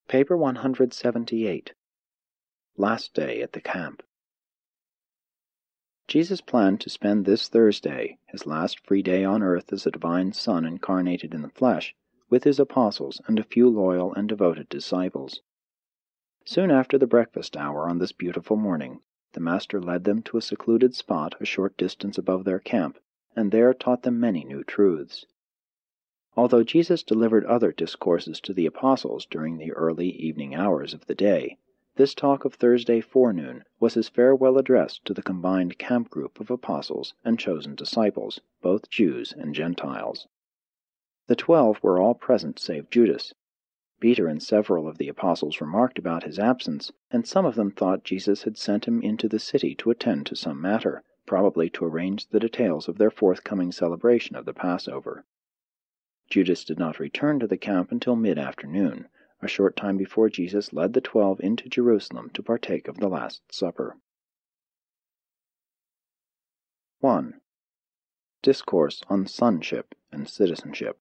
Paper 178. Last Day at the Camp. Jesus planned to spend this Thursday, his last free day on earth as a divine Son incarnated in the flesh, with his apostles and a few loyal and devoted disciples. Soon after the breakfast hour on this beautiful morning, the Master led them to a secluded spot a short distance above their camp, and there taught them many new truths. Although Jesus delivered other discourses to the apostles during the early evening hours of the day, this talk of Thursday forenoon was his farewell address to the combined camp group of apostles and chosen disciples, both Jews and Gentiles. The 12 were all present save Judas. Peter and several of the apostles remarked about his absence, and some of them thought Jesus had sent him into the city to attend to some matter, probably to arrange the details of their forthcoming celebration of the Passover. Judas did not return to the camp until mid-afternoon, a short time before Jesus led the 12 into Jerusalem to partake of the Last Supper. 1. Discourse on Sonship and Citizenship.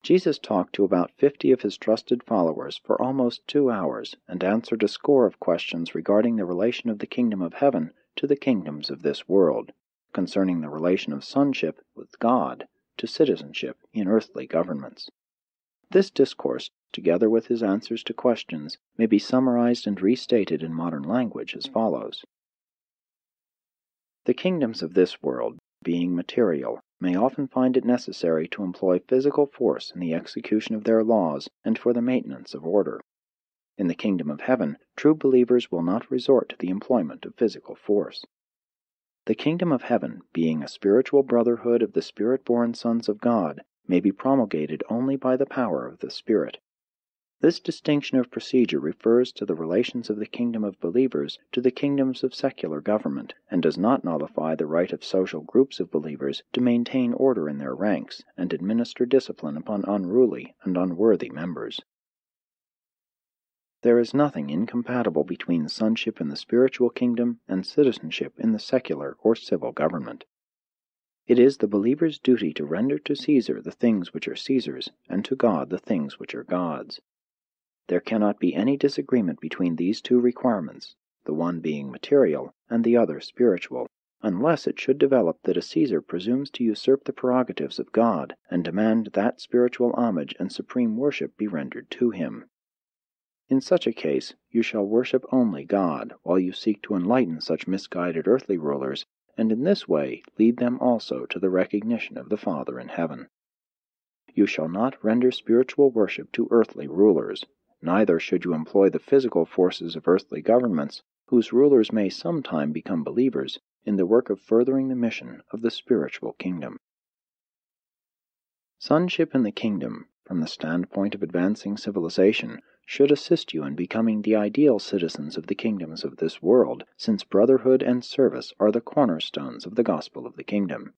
Jesus talked to about 50 of his trusted followers for almost 2 hours and answered a score of questions regarding the relation of the kingdom of heaven to the kingdoms of this world, concerning the relation of sonship with God to citizenship in earthly governments. This discourse, together with his answers to questions, may be summarized and restated in modern language as follows. The kingdoms of this world, being material, may often find it necessary to employ physical force in the execution of their laws and for the maintenance of order. In the kingdom of heaven, true believers will not resort to the employment of physical force. The kingdom of heaven, being a spiritual brotherhood of the Spirit-born sons of God, may be promulgated only by the power of the Spirit. This distinction of procedure refers to the relations of the kingdom of believers to the kingdoms of secular government, and does not nullify the right of social groups of believers to maintain order in their ranks and administer discipline upon unruly and unworthy members. There is nothing incompatible between sonship in the spiritual kingdom and citizenship in the secular or civil government. It is the believer's duty to render to Caesar the things which are Caesar's, and to God the things which are God's. There cannot be any disagreement between these two requirements, the one being material and the other spiritual, unless it should develop that a Caesar presumes to usurp the prerogatives of God and demand that spiritual homage and supreme worship be rendered to him. In such a case, you shall worship only God, while you seek to enlighten such misguided earthly rulers, and in this way lead them also to the recognition of the Father in heaven. You shall not render spiritual worship to earthly rulers, neither should you employ the physical forces of earthly governments, whose rulers may sometime become believers, in the work of furthering the mission of the spiritual kingdom. Sonship in the kingdom, from the standpoint of advancing civilization, should assist you in becoming the ideal citizens of the kingdoms of this world, since brotherhood and service are the cornerstones of the gospel of the kingdom.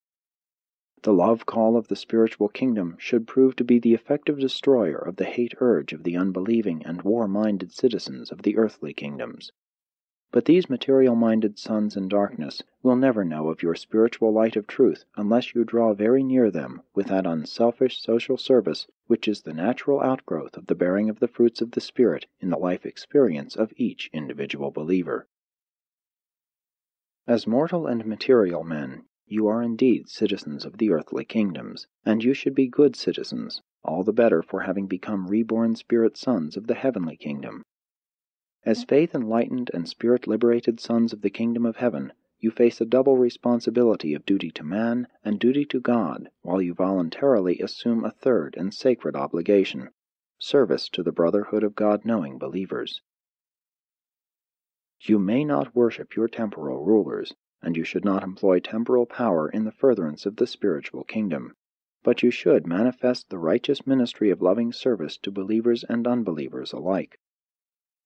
The love call of the spiritual kingdom should prove to be the effective destroyer of the hate urge of the unbelieving and war-minded citizens of the earthly kingdoms. But these material-minded sons in darkness will never know of your spiritual light of truth unless you draw very near them with that unselfish social service which is the natural outgrowth of the bearing of the fruits of the Spirit in the life experience of each individual believer. As mortal and material men, you are indeed citizens of the earthly kingdoms, and you should be good citizens, all the better for having become reborn spirit sons of the heavenly kingdom. As faith-enlightened and spirit-liberated sons of the kingdom of heaven, you face a double responsibility of duty to man and duty to God, while you voluntarily assume a third and sacred obligation, service to the brotherhood of God-knowing believers. You may not worship your temporal rulers, and you should not employ temporal power in the furtherance of the spiritual kingdom, but you should manifest the righteous ministry of loving service to believers and unbelievers alike.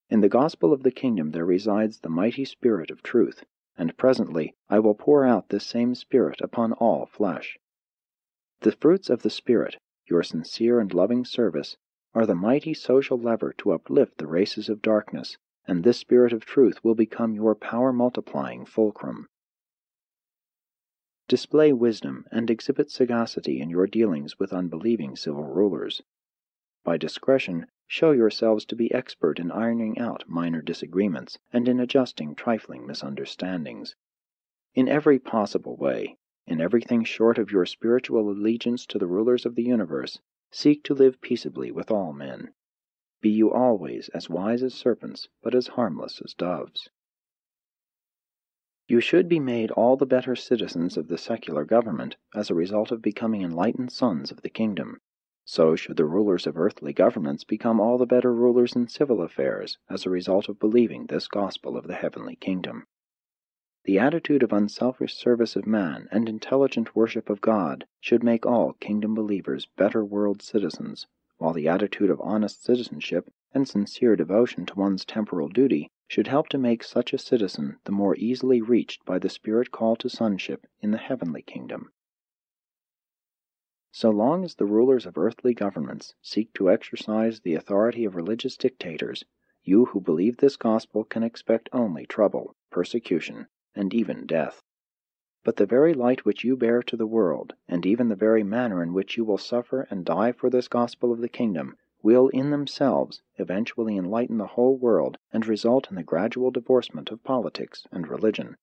In the gospel of the kingdom there resides the mighty Spirit of truth, and presently I will pour out this same Spirit upon all flesh. The fruits of the Spirit, your sincere and loving service, are the mighty social lever to uplift the races of darkness, and this Spirit of truth will become your power-multiplying fulcrum. Display wisdom and exhibit sagacity in your dealings with unbelieving civil rulers. by discretion, show yourselves to be expert in ironing out minor disagreements and in adjusting trifling misunderstandings. In every possible way, in everything short of your spiritual allegiance to the rulers of the universe, seek to live peaceably with all men. Be you always as wise as serpents, but as harmless as doves. You should be made all the better citizens of the secular government as a result of becoming enlightened sons of the kingdom. So should the rulers of earthly governments become all the better rulers in civil affairs as a result of believing this gospel of the heavenly kingdom. The attitude of unselfish service of man and intelligent worship of God should make all kingdom believers better world citizens, while the attitude of honest citizenship and sincere devotion to one's temporal duty should help to make such a citizen the more easily reached by the spirit call to sonship in the heavenly kingdom. So long as the rulers of earthly governments seek to exercise the authority of religious dictators, you who believe this gospel can expect only trouble, persecution, and even death. But the very light which you bear to the world, and even the very manner in which you will suffer and die for this gospel of the kingdom, will in themselves eventually enlighten the whole world and result in the gradual divorcement of politics and religion.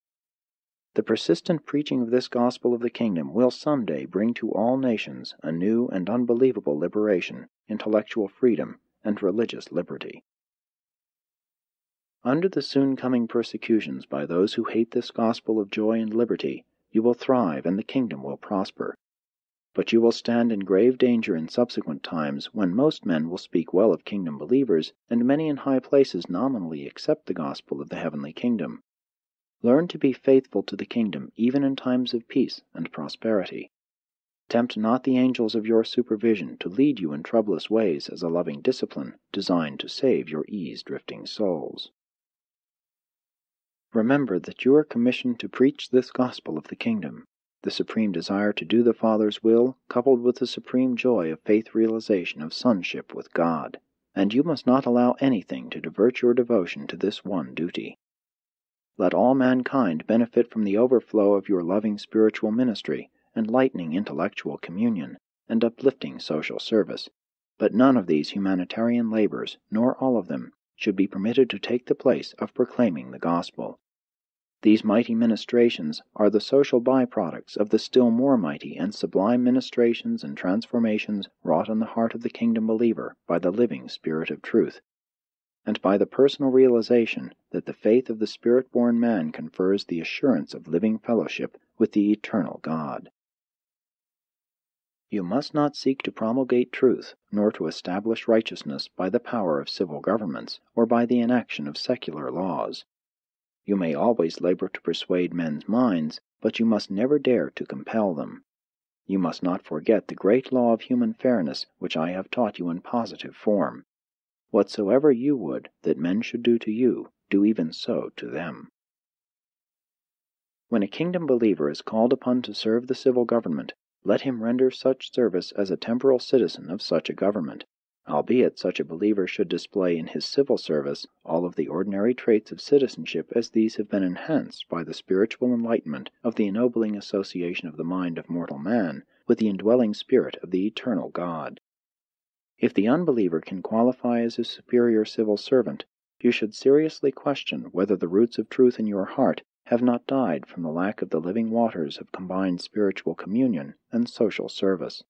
The persistent preaching of this gospel of the kingdom will someday bring to all nations a new and unbelievable liberation, intellectual freedom, and religious liberty. Under the soon coming persecutions by those who hate this gospel of joy and liberty, you will thrive and the kingdom will prosper. But you will stand in grave danger in subsequent times when most men will speak well of kingdom believers, and many in high places nominally accept the gospel of the heavenly kingdom. Learn to be faithful to the kingdom even in times of peace and prosperity. Tempt not the angels of your supervision to lead you in troublous ways as a loving discipline designed to save your ease-drifting souls. Remember that you are commissioned to preach this gospel of the kingdom, the supreme desire to do the Father's will, coupled with the supreme joy of faith realization of sonship with God, and you must not allow anything to divert your devotion to this one duty. Let all mankind benefit from the overflow of your loving spiritual ministry, enlightening intellectual communion, and uplifting social service, but none of these humanitarian labors, nor all of them, should be permitted to take the place of proclaiming the gospel. These mighty ministrations are the social byproducts of the still more mighty and sublime ministrations and transformations wrought on the heart of the kingdom believer by the living Spirit of truth, and by the personal realization that the faith of the Spirit-born man confers the assurance of living fellowship with the eternal God. You must not seek to promulgate truth, nor to establish righteousness by the power of civil governments, or by the enaction of secular laws. You may always labor to persuade men's minds, but you must never dare to compel them. You must not forget the great law of human fairness which I have taught you in positive form. Whatsoever you would that men should do to you, do even so to them. When a kingdom believer is called upon to serve the civil government, let him render such service as a temporal citizen of such a government, albeit such a believer should display in his civil service all of the ordinary traits of citizenship as these have been enhanced by the spiritual enlightenment of the ennobling association of the mind of mortal man with the indwelling spirit of the eternal God. If the unbeliever can qualify as a superior civil servant, you should seriously question whether the roots of truth in your heart have not died from the lack of the living waters of combined spiritual communion and social service.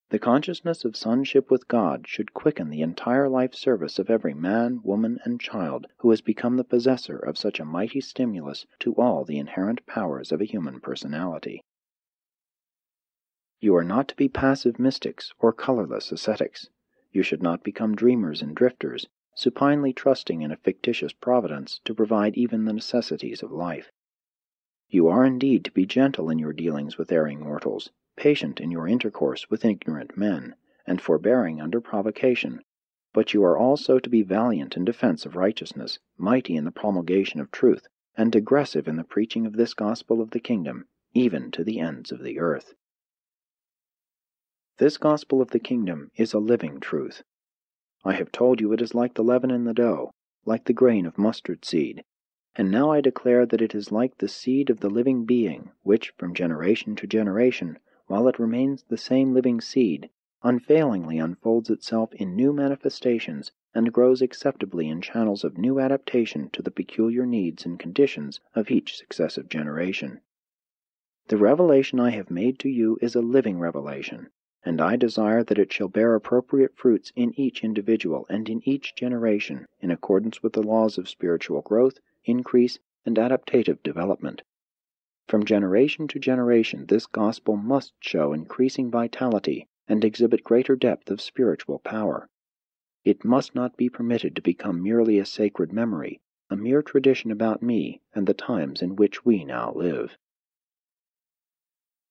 The consciousness of sonship with God should quicken the entire life service of every man, woman, and child who has become the possessor of such a mighty stimulus to all the inherent powers of a human personality. You are not to be passive mystics or colorless ascetics. You should not become dreamers and drifters, supinely trusting in a fictitious providence to provide even the necessities of life. You are indeed to be gentle in your dealings with erring mortals, patient in your intercourse with ignorant men, and forbearing under provocation, but you are also to be valiant in defense of righteousness, mighty in the promulgation of truth, and aggressive in the preaching of this gospel of the kingdom, even to the ends of the earth. This gospel of the kingdom is a living truth. I have told you it is like the leaven in the dough, like the grain of mustard seed, and now I declare that it is like the seed of the living being, which, from generation to generation, while it remains the same living seed, unfailingly unfolds itself in new manifestations and grows acceptably in channels of new adaptation to the peculiar needs and conditions of each successive generation. The revelation I have made to you is a living revelation, and I desire that it shall bear appropriate fruits in each individual and in each generation in accordance with the laws of spiritual growth, increase, and adaptative development. From generation to generation, this gospel must show increasing vitality and exhibit greater depth of spiritual power. It must not be permitted to become merely a sacred memory, a mere tradition about me and the times in which we now live.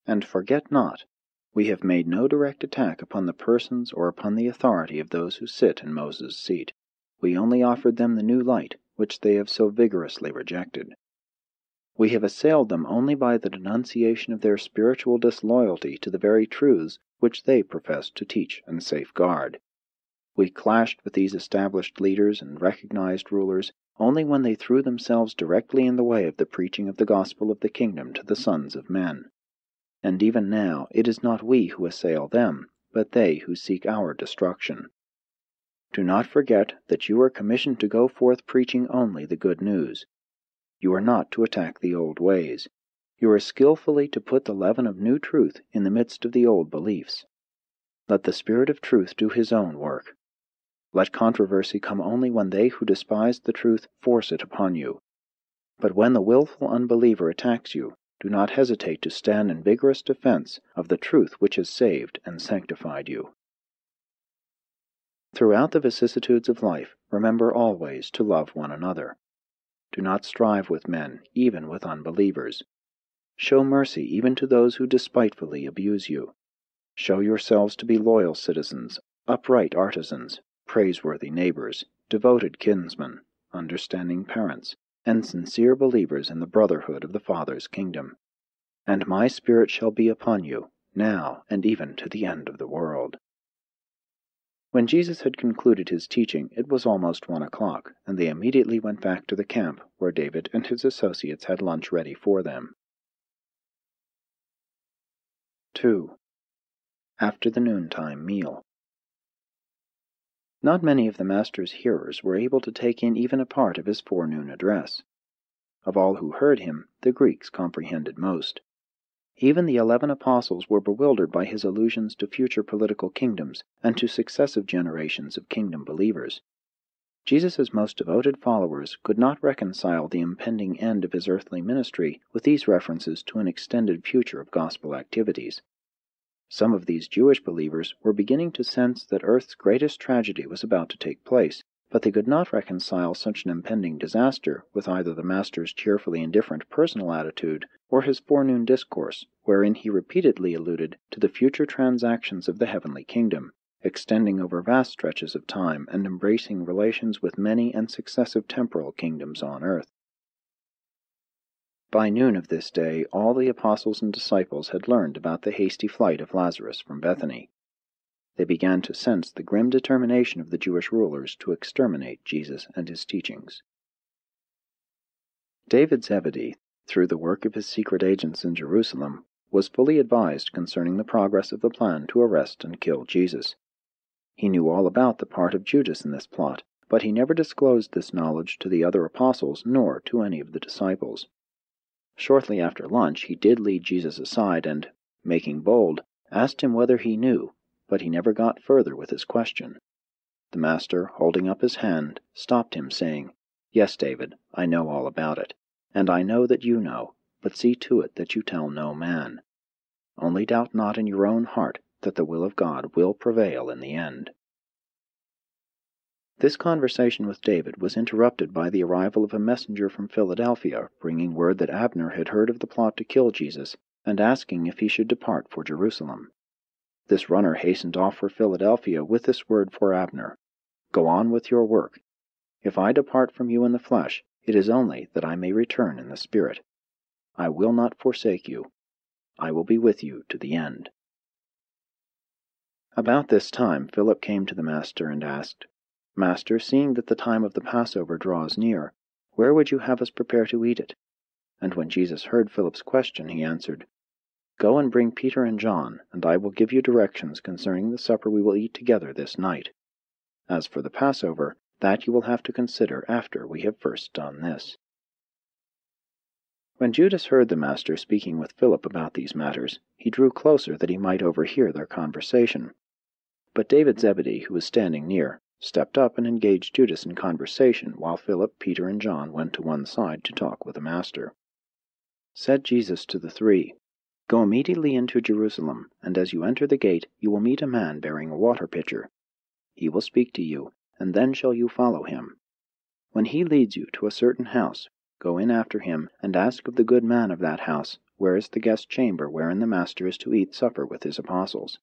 And forget not, we have made no direct attack upon the persons or upon the authority of those who sit in Moses' seat. We only offered them the new light, which they have so vigorously rejected. We have assailed them only by the denunciation of their spiritual disloyalty to the very truths which they profess to teach and safeguard. We clashed with these established leaders and recognized rulers only when they threw themselves directly in the way of the preaching of the gospel of the kingdom to the sons of men. And even now it is not we who assail them, but they who seek our destruction. Do not forget that you are commissioned to go forth preaching only the good news. You are not to attack the old ways. You are skillfully to put the leaven of new truth in the midst of the old beliefs. Let the Spirit of truth do his own work. Let controversy come only when they who despise the truth force it upon you. But when the willful unbeliever attacks you, do not hesitate to stand in vigorous defense of the truth which has saved and sanctified you. Throughout the vicissitudes of life, remember always to love one another. Do not strive with men, even with unbelievers. Show mercy even to those who despitefully abuse you. Show yourselves to be loyal citizens, upright artisans, praiseworthy neighbors, devoted kinsmen, understanding parents, and sincere believers in the brotherhood of the Father's kingdom. And my Spirit shall be upon you, now and even to the end of the world. When Jesus had concluded his teaching, it was almost 1 o'clock, and they immediately went back to the camp, where David and his associates had lunch ready for them. 2. After the noontime meal. Not many of the Master's hearers were able to take in even a part of his forenoon address. Of all who heard him, the Greeks comprehended most. Even the 11 apostles were bewildered by his allusions to future political kingdoms and to successive generations of kingdom believers. Jesus' most devoted followers could not reconcile the impending end of his earthly ministry with these references to an extended future of gospel activities. Some of these Jewish believers were beginning to sense that earth's greatest tragedy was about to take place, but they could not reconcile such an impending disaster with either the Master's cheerfully indifferent personal attitude or his forenoon discourse, wherein he repeatedly alluded to the future transactions of the heavenly kingdom, extending over vast stretches of time and embracing relations with many and successive temporal kingdoms on earth. By noon of this day, all the apostles and disciples had learned about the hasty flight of Lazarus from Bethany. They began to sense the grim determination of the Jewish rulers to exterminate Jesus and his teachings. David Zebedee, through the work of his secret agents in Jerusalem, was fully advised concerning the progress of the plan to arrest and kill Jesus. He knew all about the part of Judas in this plot, but he never disclosed this knowledge to the other apostles nor to any of the disciples. Shortly after lunch he did lead Jesus aside and, making bold, asked him whether he knew, but he never got further with his question. The Master, holding up his hand, stopped him, saying, "Yes, David, I know all about it, and I know that you know, but see to it that you tell no man. Only doubt not in your own heart that the will of God will prevail in the end." This conversation with David was interrupted by the arrival of a messenger from Philadelphia, bringing word that Abner had heard of the plot to kill Jesus, and asking if he should depart for Jerusalem. This runner hastened off for Philadelphia with this word for Abner: "Go on with your work. If I depart from you in the flesh, it is only that I may return in the spirit. I will not forsake you. I will be with you to the end." About this time Philip came to the Master and asked, "Master, seeing that the time of the Passover draws near, where would you have us prepare to eat it?" And when Jesus heard Philip's question, he answered, Go and bring Peter and John, and I will give you directions concerning the supper we will eat together this night. As for the Passover, that you will have to consider after we have first done this." When Judas heard the Master speaking with Philip about these matters, he drew closer that he might overhear their conversation. But David Zebedee, who was standing near, stepped up and engaged Judas in conversation, while Philip, Peter, and John went to one side to talk with the Master. Said Jesus to the three, "Go immediately into Jerusalem, and as you enter the gate, you will meet a man bearing a water pitcher. He will speak to you, and then shall you follow him. When he leads you to a certain house, go in after him, and ask of the good man of that house, where is the guest chamber wherein the Master is to eat supper with his apostles.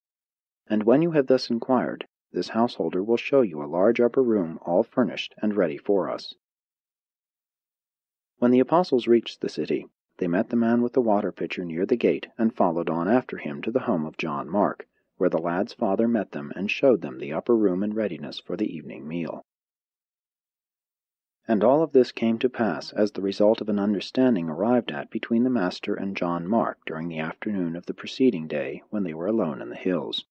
And when you have thus inquired, this householder will show you a large upper room all furnished and ready for us." When the apostles reached the city, they met the man with the water pitcher near the gate, and followed on after him to the home of John Mark, where the lad's father met them and showed them the upper room in readiness for the evening meal. And all of this came to pass as the result of an understanding arrived at between the Master and John Mark during the afternoon of the preceding day when they were alone in the hills.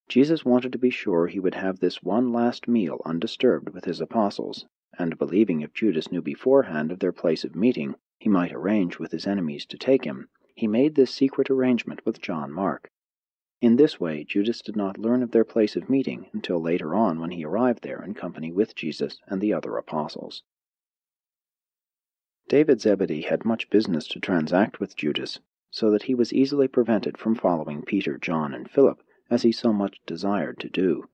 Jesus wanted to be sure he would have this one last meal undisturbed with his apostles, and believing if Judas knew beforehand of their place of meeting, he might arrange with his enemies to take him, he made this secret arrangement with John Mark. In this way Judas did not learn of their place of meeting until later on when he arrived there in company with Jesus and the other apostles. David Zebedee had much business to transact with Judas, so that he was easily prevented from following Peter, John, and Philip, as he so much desired to do.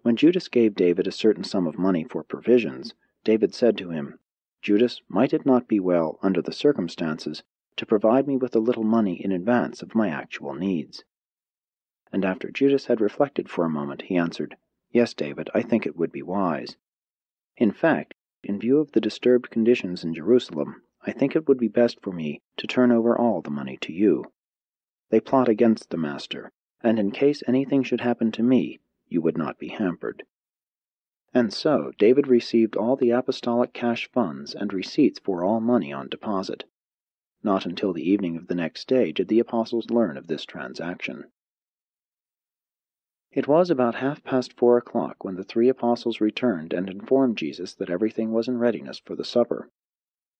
When Judas gave David a certain sum of money for provisions, David said to him, "Judas, might it not be well, under the circumstances, to provide me with a little money in advance of my actual needs?" And after Judas had reflected for a moment, he answered, "Yes, David, I think it would be wise. In fact, in view of the disturbed conditions in Jerusalem, I think it would be best for me to turn over all the money to you. They plot against the Master, and in case anything should happen to me, you would not be hampered." And so David received all the apostolic cash funds and receipts for all money on deposit. Not until the evening of the next day did the apostles learn of this transaction. It was about 4:30 when the 3 apostles returned and informed Jesus that everything was in readiness for the supper.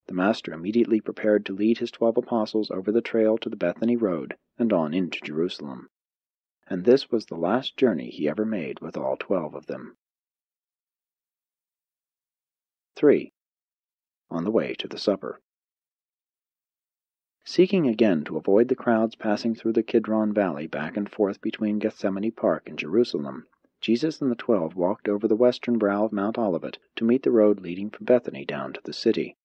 The Master immediately prepared to lead his 12 apostles over the trail to the Bethany road and on into Jerusalem. And this was the last journey he ever made with all 12 of them. 3. On the way to the supper. Seeking again to avoid the crowds passing through the Kidron Valley back and forth between Gethsemane Park and Jerusalem, Jesus and the 12 walked over the western brow of Mount Olivet to meet the road leading from Bethany down to the city.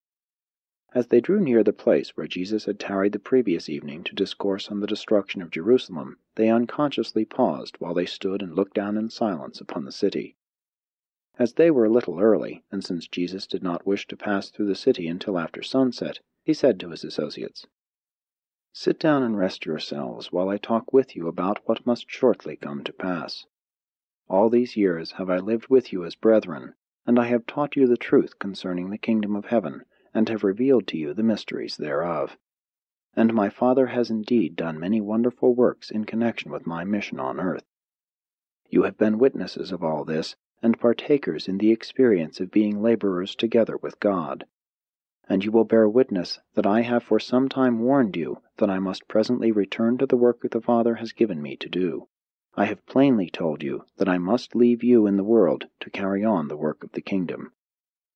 As they drew near the place where Jesus had tarried the previous evening to discourse on the destruction of Jerusalem, they unconsciously paused while they stood and looked down in silence upon the city. As they were a little early, and since Jesus did not wish to pass through the city until after sunset, he said to his associates, "Sit down and rest yourselves while I talk with you about what must shortly come to pass. All these years have I lived with you as brethren, and I have taught you the truth concerning the kingdom of heaven, and have revealed to you the mysteries thereof. And my Father has indeed done many wonderful works in connection with my mission on earth. You have been witnesses of all this, and partakers in the experience of being laborers together with God. And you will bear witness that I have for some time warned you that I must presently return to the work that the Father has given me to do. I have plainly told you that I must leave you in the world to carry on the work of the kingdom.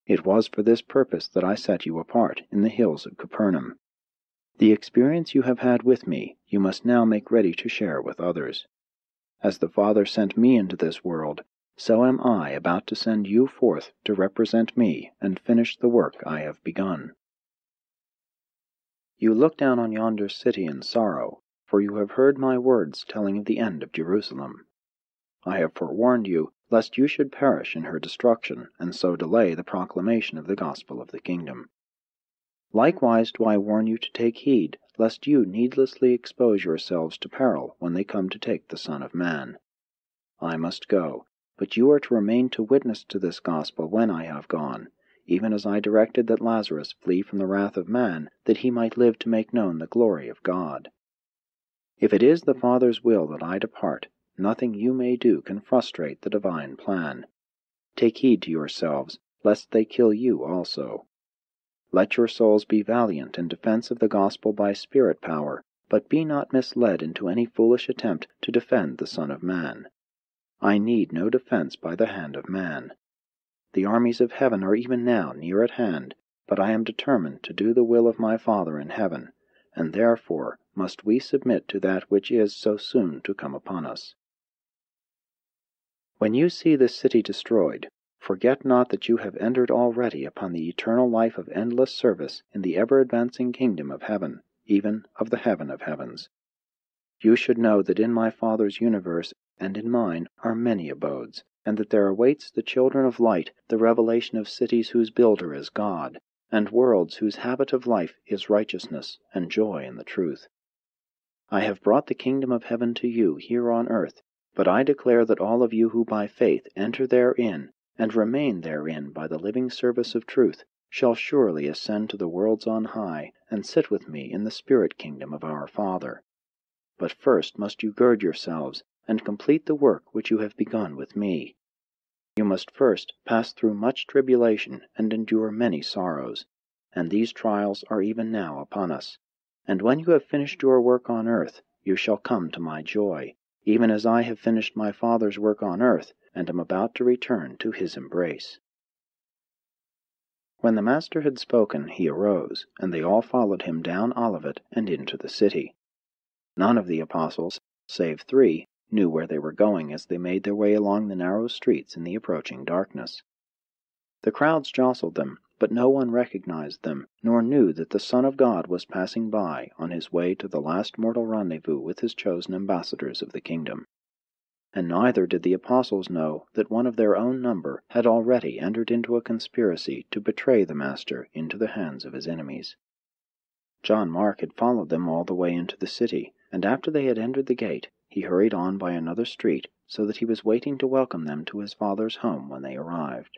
It was for this purpose that I set you apart in the hills of Capernaum. The experience you have had with me you must now make ready to share with others. As the Father sent me into this world, so am I about to send you forth to represent me and finish the work I have begun. You look down on yonder city in sorrow, for you have heard my words telling of the end of Jerusalem. I have forewarned you, lest you should perish in her destruction, and so delay the proclamation of the gospel of the kingdom. Likewise do I warn you to take heed, lest you needlessly expose yourselves to peril when they come to take the Son of Man. I must go, but you are to remain to witness to this gospel when I have gone, even as I directed that Lazarus flee from the wrath of man, that he might live to make known the glory of God. If it is the Father's will that I depart, nothing you may do can frustrate the divine plan. Take heed to yourselves, lest they kill you also. Let your souls be valiant in defense of the gospel by spirit power, but be not misled into any foolish attempt to defend the Son of Man. I need no defense by the hand of man. The armies of heaven are even now near at hand, but I am determined to do the will of my Father in heaven, and therefore must we submit to that which is so soon to come upon us. When you see this city destroyed, forget not that you have entered already upon the eternal life of endless service in the ever-advancing kingdom of heaven, even of the heaven of heavens. You should know that in my Father's universe and in mine are many abodes, and that there awaits the children of light the revelation of cities whose builder is God, and worlds whose habit of life is righteousness and joy in the truth. I have brought the kingdom of heaven to you here on earth, but I declare that all of you who by faith enter therein, and remain therein by the living service of truth, shall surely ascend to the worlds on high, and sit with me in the spirit kingdom of our Father. But first must you gird yourselves, and complete the work which you have begun with me. You must first pass through much tribulation, and endure many sorrows, and these trials are even now upon us. And when you have finished your work on earth, you shall come to my joy, even as I have finished my Father's work on earth, and am about to return to his embrace. When the Master had spoken, he arose, and they all followed him down Olivet and into the city. None of the apostles, save 3, knew where they were going as they made their way along the narrow streets in the approaching darkness. The crowds jostled them, but no one recognized them, nor knew that the Son of God was passing by on his way to the last mortal rendezvous with his chosen ambassadors of the kingdom. And neither did the apostles know that one of their own number had already entered into a conspiracy to betray the Master into the hands of his enemies. John Mark had followed them all the way into the city, and after they had entered the gate, he hurried on by another street, so that he was waiting to welcome them to his Father's home when they arrived.